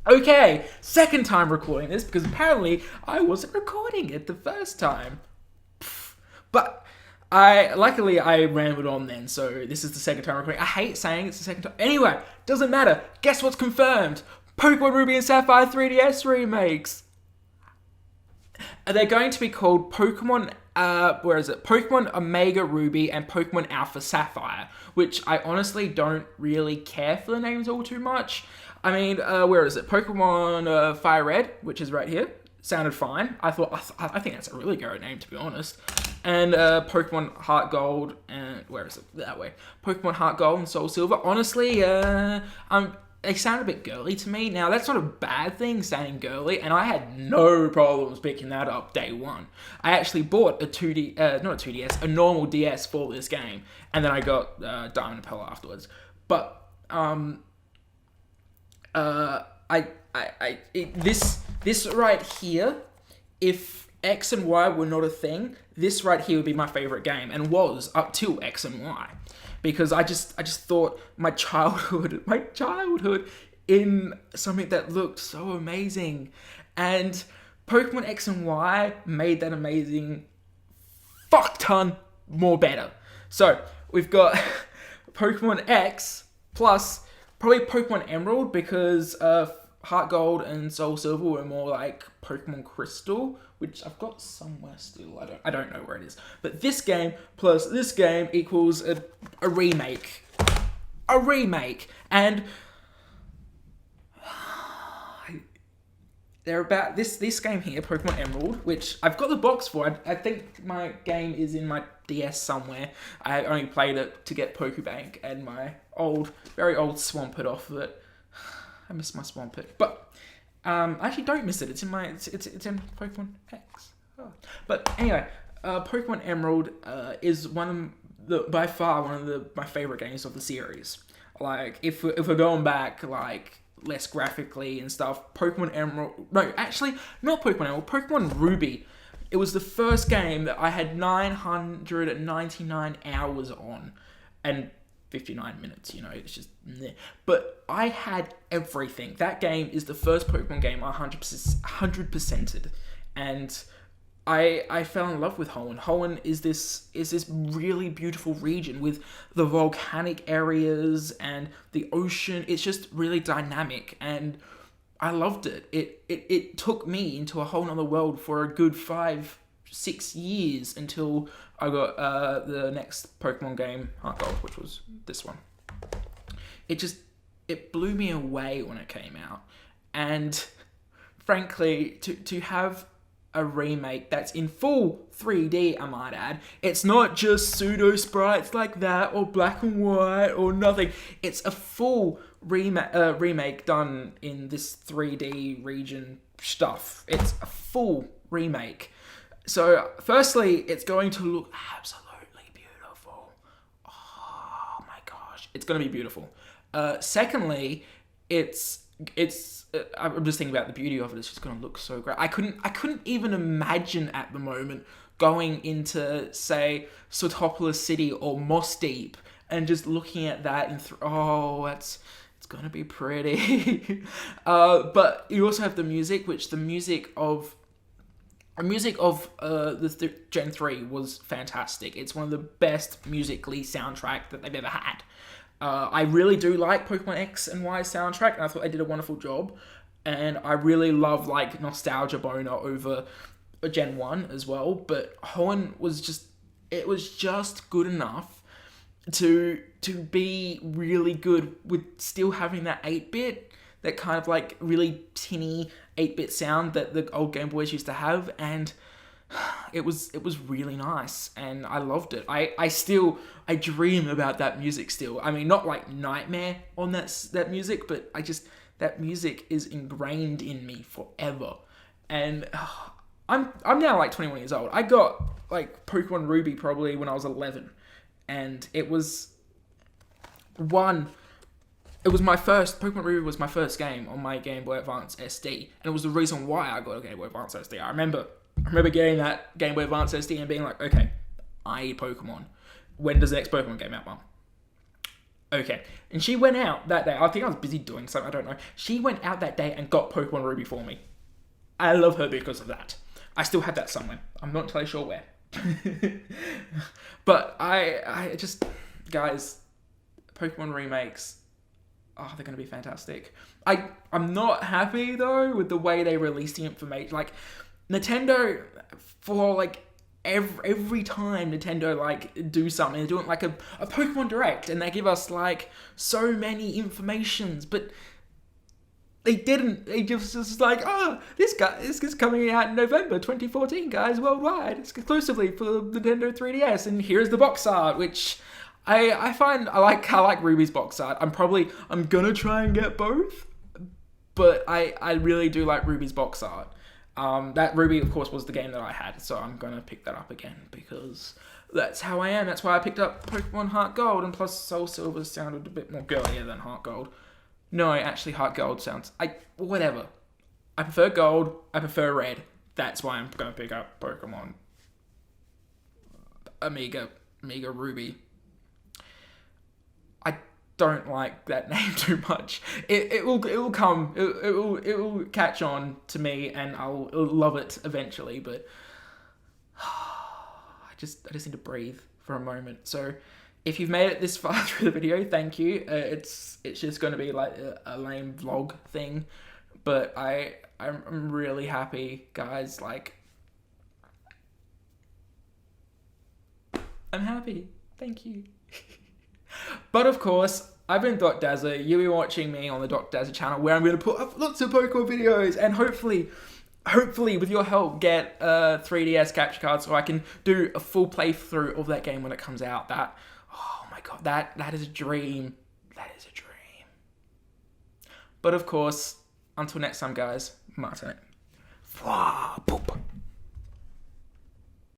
Okay, second time recording this because apparently I wasn't recording it the first time. But luckily I rambled on then, so this is the second time recording. I hate saying it's the second time. Anyway, doesn't matter. Guess what's confirmed? Pokemon Ruby and Sapphire 3DS remakes. They're going to be called Pokemon, Pokemon Omega Ruby and Pokemon Alpha Sapphire, which I honestly don't really care for the names all too much. I mean, Pokemon Fire Red, which is right here, sounded fine. I think that's a really great name, to be honest. And Pokemon Heart Gold and Pokemon Heart Gold and Soul Silver. Honestly, they sound a bit girly to me. Now, that's not a bad thing, sounding girly, and I had no problems picking that up day one. I actually bought a normal DS for this game, and then I got Diamond and Pearl afterwards. But this right here, if X and Y were not a thing, this right here would be my favorite game, and was up till X and Y. Because I just thought my childhood in something that looked so amazing. And Pokemon X and Y made that amazing fuck ton more better. So, we've got Pokemon X plus probably Pokemon Emerald, because Heart Gold and Soul Silver were more like Pokemon Crystal, which I've got somewhere still. I don't know where it is. But this game plus this game equals a remake. A remake. And they're about this game here, Pokemon Emerald, which I've got the box for. I think my game is in my DS somewhere. I only played it to get Pokebank and my very old Swampert off of it. I miss my Swampert, but I actually don't miss it. It's in in Pokemon X. Oh. But anyway, Pokemon Emerald is by far one of my favorite games of the series. Like if we're going back like less graphically and stuff, Pokemon Emerald. No, actually not Pokemon Emerald. Pokemon Ruby. It was the first game that I had 999 hours on, and 59 minutes, it's just meh. But I had everything. That game is the first Pokemon game I 100%ed. And I fell in love with Hoenn. Hoenn is this really beautiful region with the volcanic areas and the ocean. It's just really dynamic, and I loved it. It took me into a whole nother world for a good 5-6 years until I got the next Pokemon game, Heart Gold, which was this one. It blew me away when it came out. And frankly, to have a remake that's in full 3D, I might add. It's not just pseudo sprites like that, or black and white, or nothing. It's a full remake done in this 3D region stuff. It's a full remake. So, firstly, it's going to look absolutely beautiful. Oh my gosh, it's going to be beautiful. Secondly, I'm just thinking about the beauty of it. It's just going to look so great. I couldn't even imagine at the moment going into, say, Sotopolis City or Moss Deep and just looking at that and it's going to be pretty. But you also have the music, which the music of the Gen 3 was fantastic. It's one of the best musically soundtrack that they've ever had. I really do like Pokemon X and Y soundtrack, and I thought they did a wonderful job. And I really love like Nostalgia Boner over Gen 1 as well. But Hoenn was just good enough to be really good with still having that 8-bit, that kind of like really tinny 8-bit sound that the old Game Boys used to have, and it was really nice, and I loved it. I dream about that music still. I mean, not like nightmare on that music, but that music is ingrained in me forever. And I'm now like 21 years old. I got like Pokemon Ruby probably when I was 11, and Pokemon Ruby was my first game on my Game Boy Advance SD, and it was the reason why I got a Game Boy Advance SD. I remember getting that Game Boy Advance SD and being like, okay, I need Pokemon. When does the next Pokemon game out, Mum? Okay. And she went out that day. I think I was busy doing something. I don't know. She went out that day and got Pokemon Ruby for me. I love her because of that. I still have that somewhere. I'm not entirely sure where. But I just, guys, Pokemon remakes, oh, they're going to be fantastic. I'm not happy, though, with the way they release the information. Like, Nintendo, for, like, every time Nintendo, like, do something, they're doing, like, a Pokemon Direct, and they give us, like, so many informations, but they didn't. They just like, oh, this is coming out in November 2014, guys, worldwide. It's exclusively for the Nintendo 3DS, and here's the box art, which I find I like Ruby's box art. I'm gonna try and get both, but I really do like Ruby's box art. That Ruby, of course, was the game that I had, so I'm gonna pick that up again because that's how I am. That's why I picked up Pokemon Heart Gold, and plus Soul Silver sounded a bit more girlier than Heart Gold. No, actually, Heart Gold sounds... whatever. I prefer Gold. I prefer Red. That's why I'm going to pick up Pokemon Omega Ruby. I don't like that name too much. It will come. It will catch on to me, and I'll love it eventually. But I just need to breathe for a moment. So, if you've made it this far through the video, thank you. It's just going to be like a lame vlog thing, but I'm really happy, guys. Like, I'm happy. Thank you. But of course, I've been Dot Dazza. You'll be watching me on the Dot Dazza channel, where I'm going to put up lots of Pokemon videos, and hopefully with your help, get a 3DS capture card so I can do a full playthrough of that game when it comes out. Oh my god, that is a dream. That is a dream. But of course, until next time, guys, Martin. Poop.